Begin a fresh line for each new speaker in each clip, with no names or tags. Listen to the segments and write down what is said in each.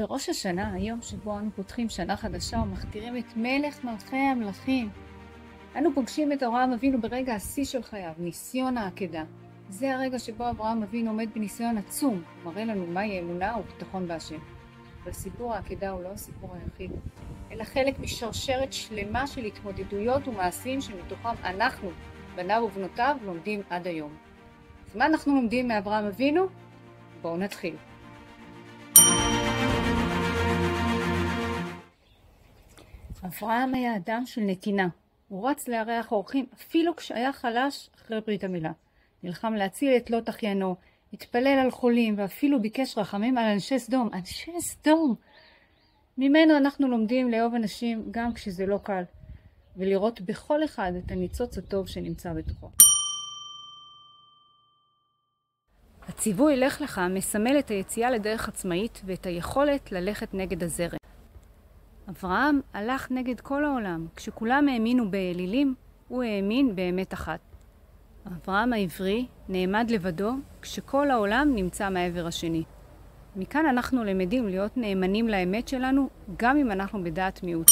בראש השנה, היום שבו אנו פותחים שנה חדשה ומכתירים את מלך מלכי המלכים. אנו פוגשים את אברהם אבינו ברגע השיא של חייו, ניסיון העקדה. זה הרגע שבו אברהם אבינו עומד בניסיון עצום, מראה לנו מהי אמונה וביטחון בהשם. אבל סיפור העקדה הוא לא הסיפור היחיד, אלא חלק משרשרת שלמה של התמודדויות ומעשים שמתוכם אנחנו, בניו ובנותיו, לומדים עד היום. אז מה אנחנו לומדים מאברהם אבינו? בואו נתחיל. אברהם היה אדם של נתינה. הוא רץ לארח אורחים אפילו כשהיה חלש אחרי ברית המילה. נלחם להציל את לוט אחיינו, התפלל על חולים ואפילו ביקש רחמים על אנשי סדום. אנשי סדום! ממנו אנחנו לומדים לאהוב אנשים גם כשזה לא קל, ולראות בכל אחד את הניצוץ הטוב שנמצא בתוכו. הציווי לך לך מסמל את היציאה לדרך עצמאית ואת היכולת ללכת נגד הזרם. אברהם הלך נגד כל העולם. כשכולם האמינו באלילים, הוא האמין באמת אחת. אברהם העברי נעמד לבדו כשכל העולם נמצא מעבר השני. מכאן אנחנו למדים להיות נאמנים לאמת שלנו, גם אם אנחנו בדעת מיעוט.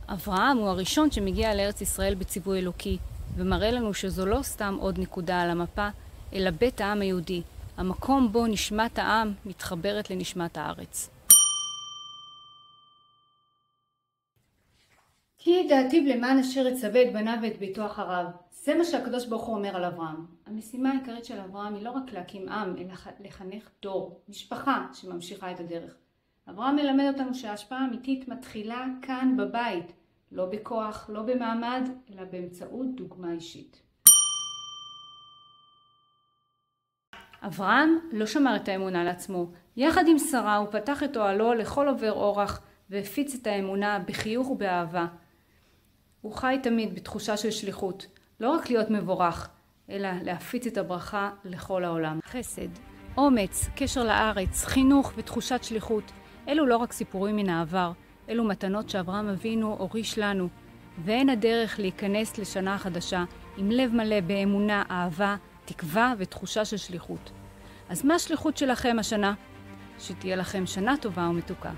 אברהם הוא הראשון שמגיע לארץ ישראל בציווי אלוקי, ומראה לנו שזו לא סתם עוד נקודה על המפה, אלא בית העם היהודי, המקום בו נשמת העם מתחברת לנשמת הארץ. כי דעתיו למען אשר יצווה את בניו ואת ביתו אחריו. זה מה שהקדוש ברוך הוא אומר על אברהם. המשימה העיקרית של אברהם היא לא רק להקים עם, אלא לחנך דור, משפחה שממשיכה את הדרך. אברהם מלמד אותנו שההשפעה האמיתית מתחילה כאן בבית, לא בכוח, לא במעמד, אלא באמצעות דוגמה אישית. אברהם לא שמר את האמונה לעצמו. יחד עם שרה הוא פתח את אוהלו לכל עובר אורח והפיץ את האמונה בחיוך ובאהבה. הוא חי תמיד בתחושה של שליחות, לא רק להיות מבורך, אלא להפיץ את הברכה לכל העולם. חסד, אומץ, קשר לארץ, חינוך ותחושת שליחות, אלו לא רק סיפורים מן העבר, אלו מתנות שאברהם אבינו הוריש לנו, ואין הדרך להיכנס לשנה החדשה עם לב מלא באמונה, אהבה, תקווה ותחושה של שליחות. אז מה השליחות שלכם השנה? שתהיה לכם שנה טובה ומתוקה.